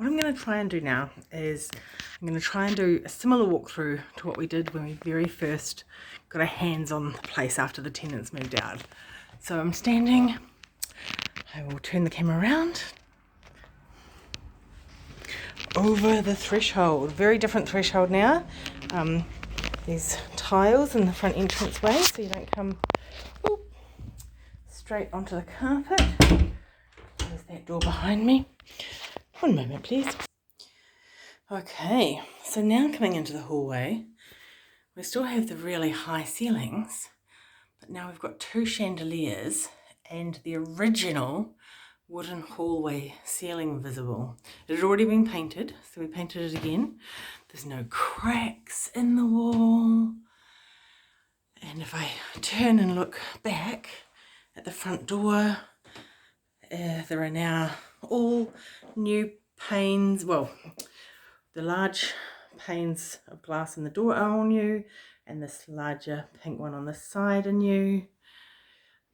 what I'm going to try and do now is I'm going to try and do a similar walkthrough to what we did when we very first got our hands on the place after the tenants moved out. So I'm standing, I will turn the camera around, over the threshold, very different threshold now. There's tiles in the front entranceway so you don't come straight onto the carpet. There's that door behind me. One moment please. Okay, so now coming into the hallway, we still have the really high ceilings, but now we've got two chandeliers and the original wooden hallway ceiling visible. It had already been painted, so we painted it again. There's no cracks in the wall. And if I turn and look back at the front door, there are now all new panes. Well, the large panes of glass in the door are all new, and this larger pink one on the side are new.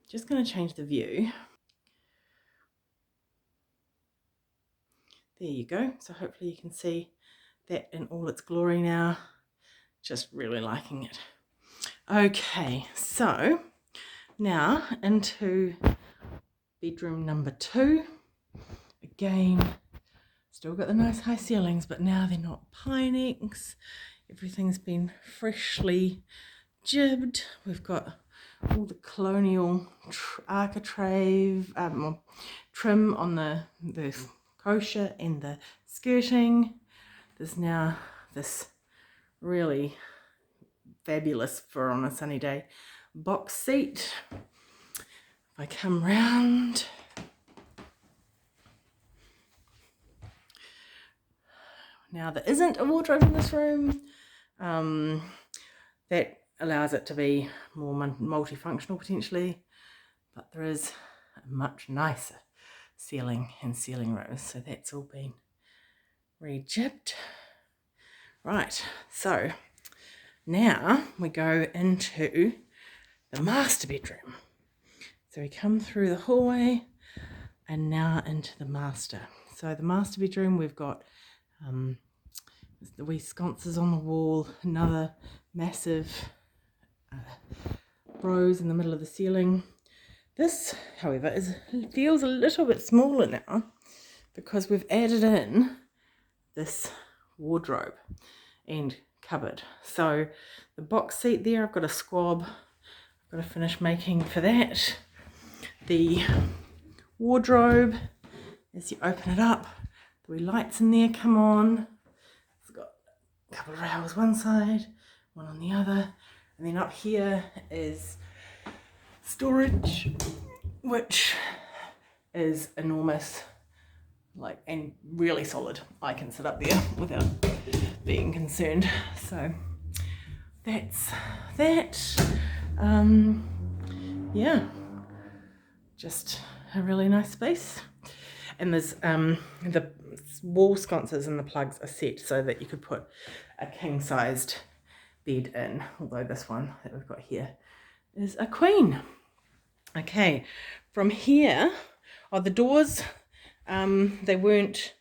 Just going to change the view. There you go. So hopefully you can see that in all its glory now. Just really liking it. Okay, so now into bedroom number 2. Again, still got the nice high ceilings, but now they're not Pinex. Everything's been freshly jibbed. We've got all the colonial architrave trim on the kosher and the skirting. There's now this really fabulous, for on a sunny day, box seat. If I come round, now there isn't a wardrobe in this room. That allows it to be more multifunctional potentially, but there is a much nicer ceiling and ceiling rose, so that's all been rejibbed. Right, so now we go into the master bedroom. So we come through the hallway and now into the master. So the master bedroom, we've got the wee sconces on the wall, another massive rose in the middle of the ceiling. This, however, feels a little bit smaller now because we've added in this wardrobe and cupboard. So the box seat there, I've got a squab. I've got to finish making for that. The wardrobe, as you open it up, the wee lights in there come on. It's got a couple of rails one side, one on the other. And then up here is storage, which is enormous, like, and really solid. I can sit up there without being concerned. So that's that. Yeah, just a really nice space. And there's the wall sconces and the plugs are set so that you could put a king-sized bed in, although this one that we've got here is a queen. Okay, from here, the doors, they weren't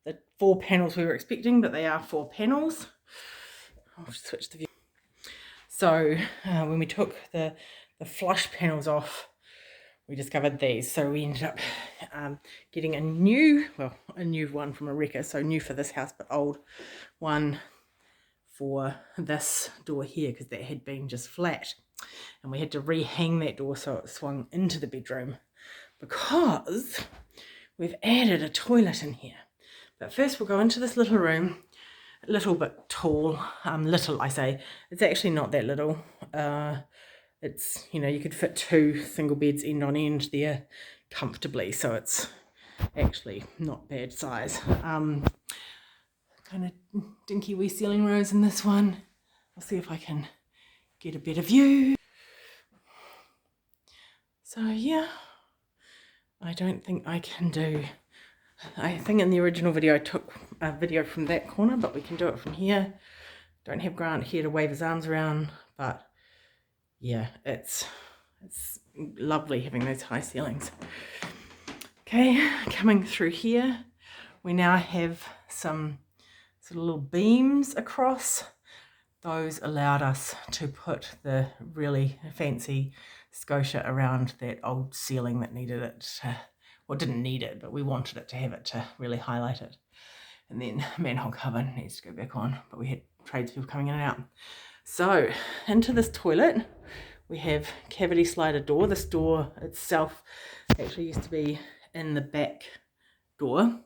the 4 panels we were expecting, but they are 4 panels. I'll switch the view. So when we took the flush panels off, we discovered these. So we ended up getting a new one from a wrecker, so new for this house, but old one for this door here because that had been just flat. And we had to rehang that door so it swung into the bedroom because we've added a toilet in here. But first we'll go into this little room, a little bit tall. Little, I say, it's actually not that little. It's, you know, you could fit 2 single beds end on end there comfortably, so it's actually not bad size. Kind of dinky wee ceiling rose in this one. I'll see if I can get a better view. So yeah, I don't think I can do, I think in the original video I took a video from that corner, but we can do it from here. Don't have Grant here to wave his arms around, but yeah, it's lovely having those high ceilings. Okay, coming through here, we now have some sort of little beams across. Those allowed us to put the really fancy scotia around that old ceiling that needed it, well, didn't need it, but we wanted it to have it to really highlight it. And then manhole cover needs to go back on, but we had tradespeople coming in and out. So into this toilet, we have cavity slider door. This door itself actually used to be in the back door.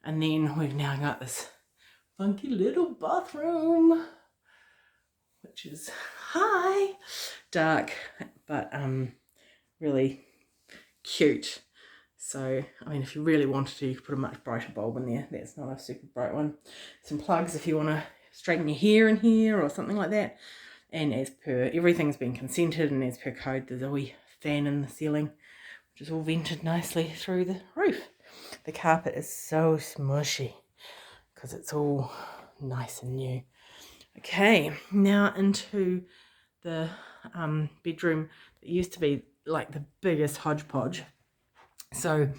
And then we've now got this funky little bathroom, which is dark, but really cute. So, I mean, if you really wanted to, you could put a much brighter bulb in there. That's not a super bright one. Some plugs if you want to straighten your hair in here or something like that. And as per, everything's been consented, and as per code, there's a wee fan in the ceiling, which is all vented nicely through the roof. The carpet is so smushy because it's all nice and new. Okay, now into the bedroom that used to be like the biggest hodgepodge. So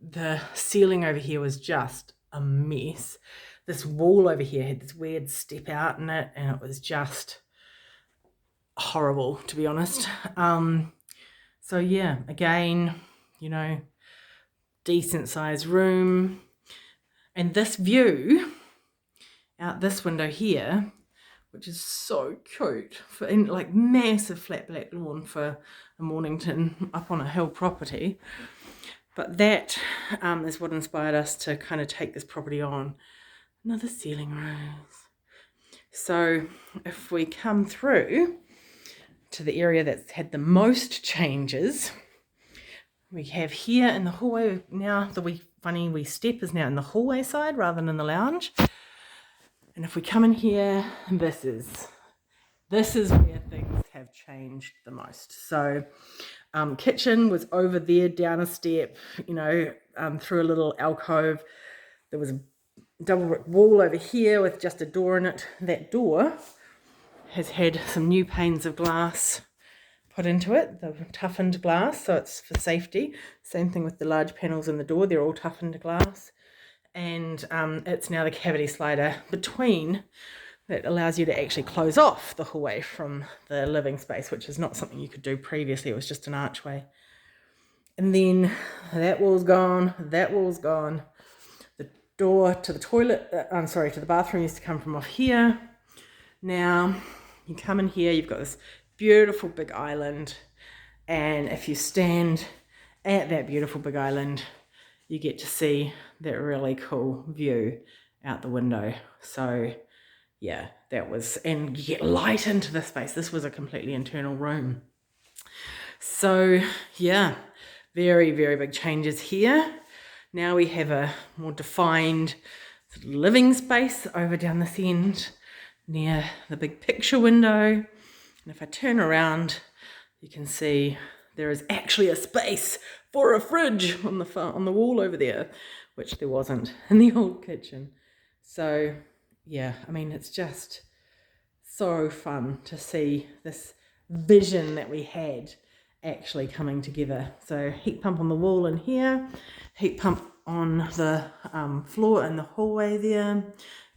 the ceiling over here was just a mess. This wall over here had this weird step out in it, and it was just horrible, to be honest. So yeah, again, you know, decent sized room, and this view out this window here, which is so cute, and like massive flat black lawn for a Mornington up on a hill property. But that is what inspired us to kind of take this property on. Another ceiling rose. So if we come through to the area that's had the most changes, we have here in the hallway now, the wee step is now in the hallway side rather than in the lounge. And if we come in here, this is where things have changed the most. So kitchen was over there, down a step, you know, through a little alcove. There was a double brick wall over here with just a door in it. That door has had some new panes of glass put into it, the toughened glass, so it's for safety. Same thing with the large panels in the door, they're all toughened glass. And it's now the cavity slider between that allows you to actually close off the hallway from the living space, which is not something you could do previously. It was just an archway. And then that wall's gone, that wall's gone. The door to the toilet, to the bathroom used to come from off here. Now you come in here, you've got this beautiful big island, and if you stand at that beautiful big island, you get to see that really cool view out the window. So yeah, that was, and you get light into the space. This was a completely internal room. So yeah, very, very big changes here. Now we have a more defined sort of living space over down this end near the big picture window. And if I turn around, you can see there is actually a space for a fridge on the wall over there, which there wasn't in the old kitchen. So yeah, I mean, it's just so fun to see this vision that we had actually coming together. So heat pump on the wall in here, heat pump on the floor in the hallway there,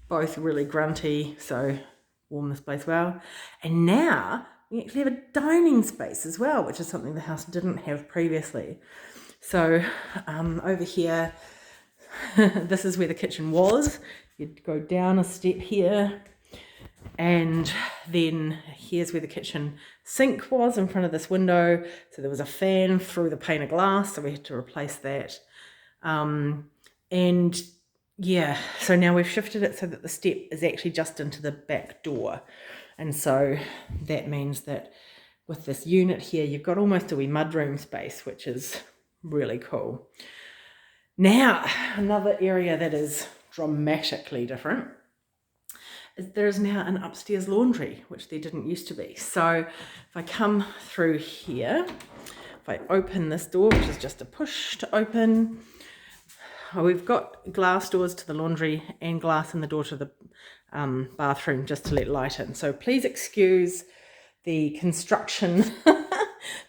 both really grunty, so warm this place well. And now we actually have a dining space as well, which is something the house didn't have previously. So over here, this is where the kitchen was. You'd go down a step here, and then here's where the kitchen sink was in front of this window. So there was a fan through the pane of glass, so we had to replace that. And yeah, so now we've shifted it so that the step is actually just into the back door. And so that means that with this unit here, you've got almost a wee mudroom space, which is really cool. Now, another area that is dramatically different is there is now an upstairs laundry, which there didn't used to be. So if I come through here, if I open this door, which is just a push to open, we've got glass doors to the laundry and glass in the door to the bathroom just to let light in. So please excuse the construction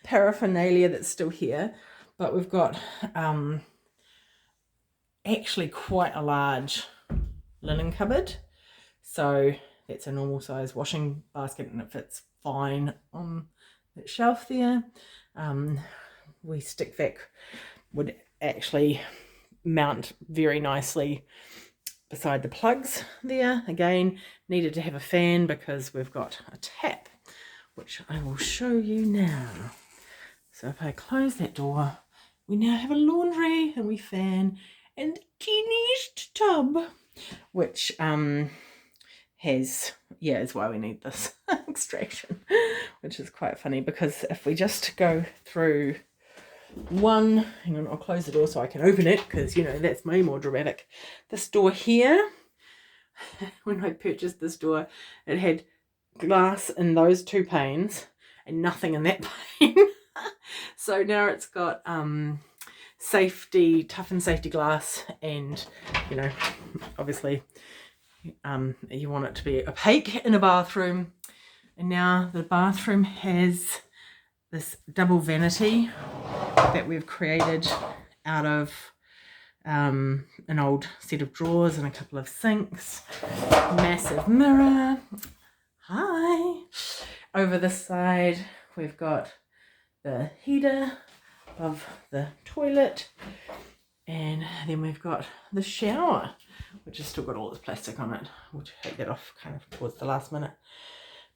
paraphernalia that's still here, but we've got actually quite a large linen cupboard, so that's a normal size washing basket and it fits fine on that shelf there. We stick vac would actually mount very nicely beside the plugs there. Again, needed to have a fan because we've got a tap, which I will show you now. So if I close that door, we now have a laundry and we fan and teeniest tub, which has, yeah, is why we need this extraction, which is quite funny because if we just go through one, hang on, I'll close the door so I can open it because, you know, that's way more dramatic. This door here, when I purchased this door, it had glass in those two panes and nothing in that pane. So now it's got safety, toughened safety glass, and, you know, obviously you want it to be opaque in a bathroom. And now the bathroom has this double vanity that we've created out of an old set of drawers and a couple of sinks. Massive mirror. Hi. Over this side we've got the heater of the toilet, and then we've got the shower, which has still got all this plastic on it. We'll take that off kind of towards the last minute.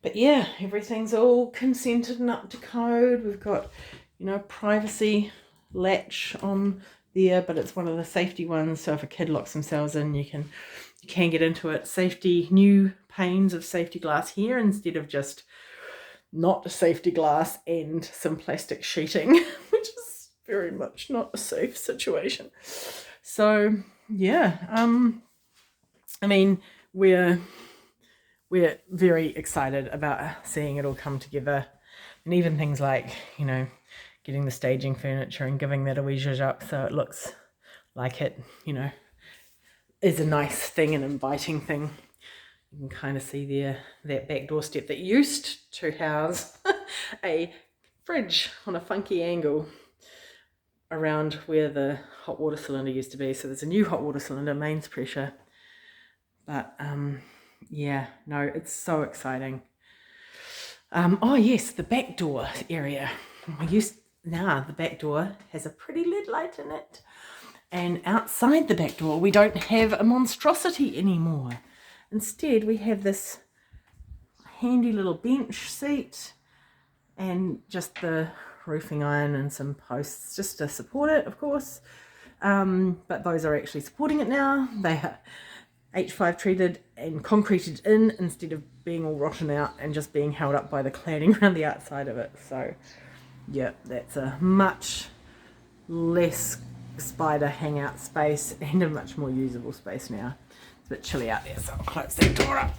But yeah, everything's all consented and up to code. We've got, you know, privacy latch on there, but it's one of the safety ones, so if a kid locks themselves in, you can get into it. Safety, new panes of safety glass here instead of just not a safety glass and some plastic sheeting, which is very much not a safe situation. So yeah, I mean, we're very excited about seeing it all come together, and even things like, you know, getting the staging furniture and giving that a wee zhuzh up so it looks like it, you know, is a nice thing, an inviting thing. You can kind of see there that back doorstep that used to house a fridge on a funky angle around where the hot water cylinder used to be. So there's a new hot water cylinder, mains pressure. But yeah, no, it's so exciting. Oh yes, the back door area. Now the back door has a pretty LED light in it. And outside the back door, we don't have a monstrosity anymore. Instead, we have this handy little bench seat and just the roofing iron and some posts just to support it, of course. But those are actually supporting it now. They are H5 treated and concreted in instead of being all rotten out and just being held up by the cladding around the outside of it. So yeah, that's a much less spider hangout space and a much more usable space now. It's a bit chilly out there, so I'll close that door up.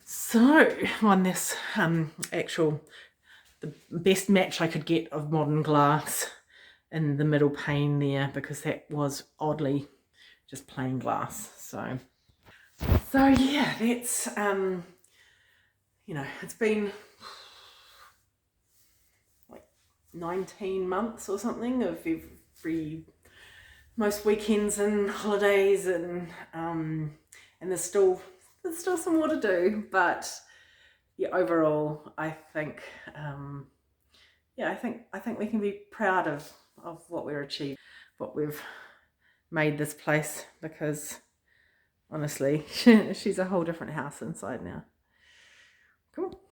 So on this the best match I could get of modern glass in the middle pane there, because that was oddly just plain glass. So yeah, that's you know, it's been like 19 months or something of most weekends and holidays, and there's still some more to do, but yeah, overall I think yeah, I think we can be proud of what we've achieved, what we've made this place, because honestly she's a whole different house inside now. Cool.